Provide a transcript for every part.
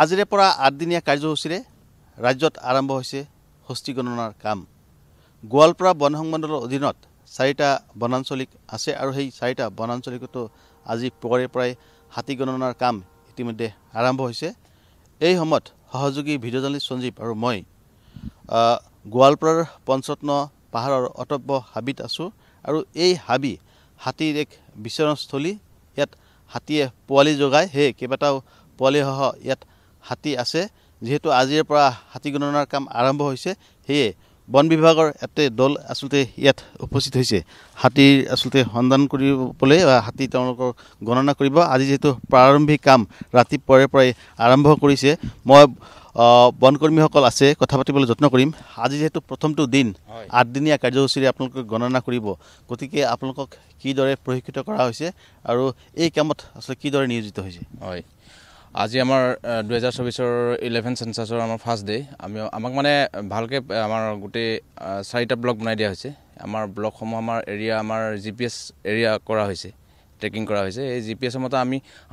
আজিৰে পৰা 8 দিনীয়া কাৰ্যসূচীৰে ৰাজ্যত আৰম্ভ হৈছে হস্তি গণনাৰ কাম। গোৱালপাৰা বন সংমণ্ডলৰ অধীনত 4টা বনাঞ্চলিক আছে আৰু সেই 4টা বনাঞ্চলিকতো আজি পুৱাৰে পৰাই হাতী গণনাৰ কাম ইতিমধ্যে আৰম্ভ হৈছে। এই সময়ত সহযোগী ভিডিঅ' জাৰ্নেলিষ্ট সঞ্জীৱ আৰু মই গোৱালপাৰাৰ পঞ্চৰত্ন পাহাৰৰ অটব্য হাবিত আছোঁ আৰু এই হাবি হাতীৰ এক বিচৰণস্থলী। ইয়াত হাতীয়ে পোৱালি জগায়, সেই কেইবাটাও পোৱালিসহ ইয়াত হাতী আছে। যিহেতু আজিৰ পৰা হাতী গণনাৰ কাম আৰম্ভ হৈছে, সেয়ে বন বিভাগৰ এটা দল আচলতে ইয়াত উপস্থিত হৈছে হাতীৰ আচলতে সন্ধান কৰিবলৈ, হাতী তেওঁলোকৰ গণনা কৰিব। আজি যিহেতু প্ৰাৰম্ভিক কাম ৰাতিপুৱাৰে পৰাই আৰম্ভ কৰিছে, মই বনকৰ্মীসকল আছে কথা পাতিবলৈ যত্ন কৰিম। আজি যিহেতু প্ৰথমটো দিন 8 দিনীয়া কাৰ্যসূচীৰে আপোনালোকে গণনা কৰিব, গতিকে আপোনালোকক কিদৰে প্ৰশিক্ষিত কৰা হৈছে আৰু এই কামত আচলতে কিদৰে নিয়োজিত হৈছে? হয়, আজি আমাৰ 2024 11 চেঞ্চাছৰ আমাৰ ফাৰ্ষ্ট ডে। আমাক মানে ভালকৈ আমাৰ গোটেই 4টা ব্লক বনাই দিয়া হৈছে। আমাৰ ব্লকসমূহ আমাৰ এৰিয়া আমাৰ GPS এৰিয়া কৰা হৈছে, ট্ৰেকিং কৰা হৈছে। এই GPS মতে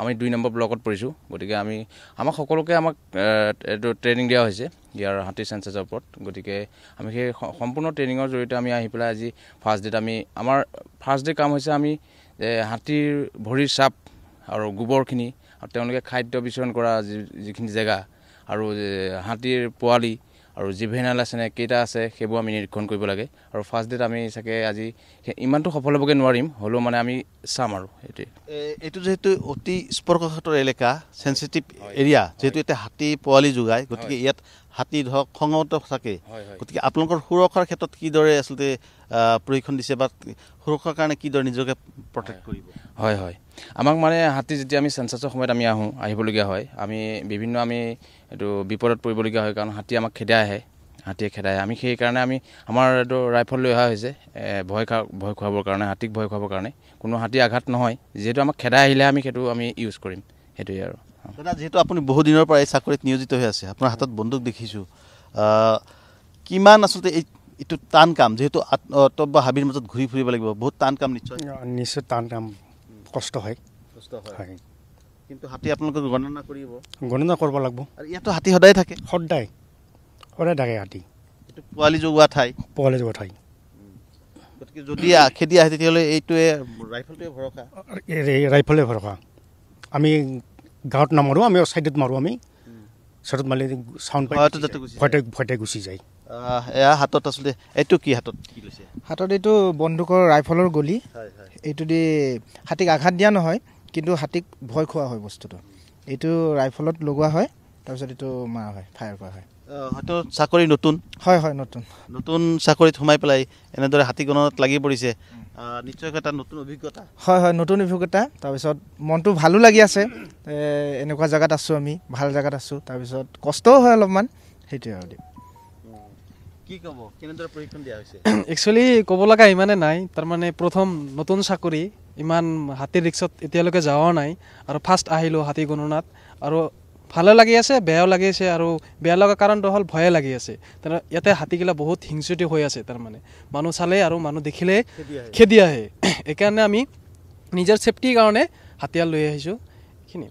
আমি 2 নম্বৰ ব্লকত পৰিছোঁ। গতিকে আমাক সকলোকে এইটো ট্ৰেইনিং দিয়া হৈছে ইয়াৰ হাতী চেঞ্চাছৰ ওপৰত। গতিকে আমি সেই সম্পূৰ্ণ ট্ৰেইনিঙৰ জৰিয়তে আমি আহি পেলাই আজি ফাৰ্ষ্ট ডেত আমাৰ ফাৰ্ষ্ট ডে কাম হৈছে আমি হাতীৰ ভৰিৰ চাপ আৰু গোবৰখিনি আৰু তেওঁলোকে খাদ্য বিচৰণ কৰা যিখিনি জেগা আৰু হাতীৰ পোৱালি আৰু জিভেনাইল আছে নে কেইটা আছে সেইবোৰ আমি নিৰীক্ষণ কৰিব লাগে। আৰু ফাৰ্ষ্ট ডেত আমি চাগে আজি ইমানটো সফল হ'বগৈ নোৱাৰিম, হ'লেও মানে আমি চাম আৰু এইটো যিহেতু অতি স্পৰ্শকাতৰ এলেকা, চেঞ্চিটিভ এৰিয়া, যিহেতু এতিয়া হাতী পোৱালি যোগায়, গতিকে ইয়াত হাতী ধৰক সংগত থাকে। গতিকে আপোনালোকৰ সুৰক্ষাৰ ক্ষেত্ৰত কিদৰে আচলতে প্ৰশিক্ষণ দিছে বা সুৰক্ষাৰ কাৰণে কিদৰে নিজকে প্ৰটেক্ট কৰিব? হয় হয়, আমাক মানে হাতী যেতিয়া আমি চেঞ্চাছৰ সময়ত আমি আহিবলগীয়া হয়, আমি বিভিন্ন এইটো বিপদত পৰিবলগীয়া হয়, কাৰণ হাতী আমাক হাতীয়ে খেদায়। আমি সেইকাৰণে আমাৰ এইটো ৰাইফল লৈ অহা হৈছে ভয় খুৱাবৰ কাৰণে, হাতীক ভয় খুৱাবৰ কাৰণে। কোনো হাতী আঘাত নহয়, যিহেতু আমাক খেদাই আহিলে সেইটো আমি ইউজ কৰিম, সেইটোৱে আৰু। দাদা, যিহেতু আপুনি বহু দিনৰ পৰা এই চাকৰিত নিয়োজিত হৈ আছে, আপোনাৰ হাতত বন্দুক দেখিছোঁ, কিমান আচলতে এইটো টান কাম? যিহেতু অটব্য হাবিৰ মাজত ঘূৰি ফুৰিব লাগিব, বহুত টান কাম। নিশ্চয় টান কাম, কষ্ট হয়। কিন্তু হাতী আপোনালোকে গণনা কৰিব লাগিব। আৰু ইয়াতো হাতী সদায় থাকে? সদায় থাকে হাতী। এইটো পোৱালি জগোৱা ঠাই। গতিকে যদি খেদি আহে তেতিয়াহ'লে এইটোৱে ৰাইফলে ভৰসা। আমি গাঁৱত নামাৰোঁ, আমি ছাইডত মাৰোঁ। ছাইডত মাৰিলে চাউণ্ড পাই ভয়তে গুচি যায়। এয়া হাতত আচলতে এইটো কি হাতত কি লৈছে? হাতত এইটো বন্দুকৰ ৰাইফলৰ গলি। এইটো দি হাতীক আঘাত দিয়া নহয়, কিন্তু হাতীক ভয় খোৱা হয় বস্তুটো। এইটো ৰাইফলত লগোৱা হয়, তাৰপিছত এইটো মাৰা হয়, ফায়াৰ কৰা হয়। হয়তো চাকৰি নতুন? হয়, নতুন চাকৰিত সোমাই পেলাই এনেদৰে হাতী গণনাত লাগি পৰিছে, নিশ্চয় এটা নতুন অভিজ্ঞতা। হয়, নতুন অভিজ্ঞতা। তাৰপিছত মনটো ভালো লাগি আছে, এনেকুৱা জেগাত আছোঁ, আমি ভাল জেগাত আছোঁ। তাৰপিছত কষ্টও হয় অলপমান, সেইটোৱে আৰু। কি ক'ব, কেনেদৰে প্ৰশিক্ষণ দিয়া হৈছে? একচুৱেলি ক'ব লগা ইমানে নাই, তাৰমানে প্ৰথম নতুন চাকৰি, ইমান হাতীৰ ৰিক্সত এতিয়ালৈকে যোৱাও নাই, আৰু ফাৰ্ষ্ট আহিলোঁ হাতী গণনাত। আৰু ভালো লাগি আছে, বেয়াও লাগি আছে। আৰু বেয়া লগা কাৰণটো হ'ল ভয়ে লাগি আছে। ইয়াতে হাতীগিলা বহুত হিংসুটি হৈ আছে, তাৰমানে মানুহ চালে আৰু মানুহ দেখিলে খেদি আহে। এইকাৰণে আমি নিজৰ ছেফটিৰ কাৰণে হাতিয়াৰ লৈ আহিছোঁ, এইখিনি।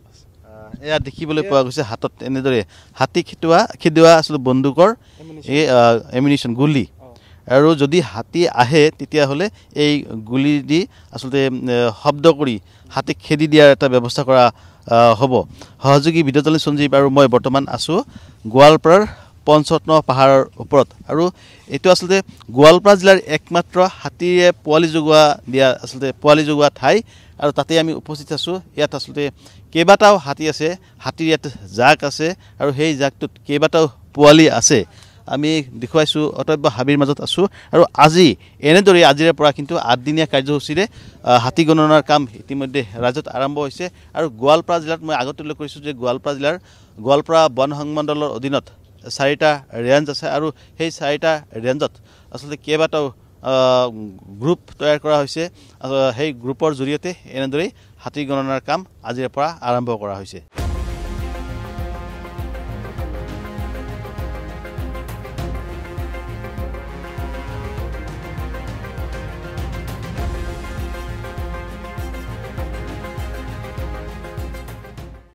এয়া দেখিবলৈ পোৱা গৈছে হাতত এনেদৰে হাতী খেদোৱা আচলতে বন্দুকৰ এই এমিনিশ্যন গুলি। আৰু যদি হাতী আহে তেতিয়াহ'লে এই গুলি দি আচলতে শব্দ কৰি হাতীক খেদি দিয়াৰ এটা ব্যৱস্থা কৰা হ'ব। সহযোগী ভিডিঅ' জাৰ্নেলিষ্ট সঞ্জীৱ আৰু মই বৰ্তমান আছোঁ গোৱালপাৰাৰ পঞ্চৰত্ন পাহাৰৰ ওপৰত। আৰু এইটো আচলতে গোৱালপাৰা জিলাৰ একমাত্ৰ হাতীৰে পোৱালি জগোৱা ঠাই, আৰু তাতে আমি উপস্থিত আছোঁ। ইয়াত আচলতে কেইবাটাও হাতী আছে, হাতীৰ ইয়াত জাক আছে, আৰু সেই জাকটোত কেইবাটাও পোৱালি আছে। আমি দেখুৱাইছোঁ অটব্য হাবিৰ মাজত আছোঁ, আৰু এনেদৰে আজিৰে পৰা কিন্তু 8 দিনীয়া কাৰ্যসূচীৰে হাতী গণনাৰ কাম ইতিমধ্যে ৰাজ্যত আৰম্ভ হৈছে। আৰু গোৱালপাৰা জিলাত মই আগতে উল্লেখ কৰিছোঁ যে গোৱালপাৰা বন সংমণ্ডলৰ অধীনত 4টা ৰেঞ্জ আছে, আৰু সেই 4টা ৰেঞ্জত আচলতে কেইবাটাও গ্ৰুপ তৈয়াৰ কৰা হৈছে। সেই গ্ৰুপৰ জৰিয়তে এনেদৰেই হাতী গণনাৰ কাম আজিৰে পৰা আৰম্ভ কৰা হৈছে।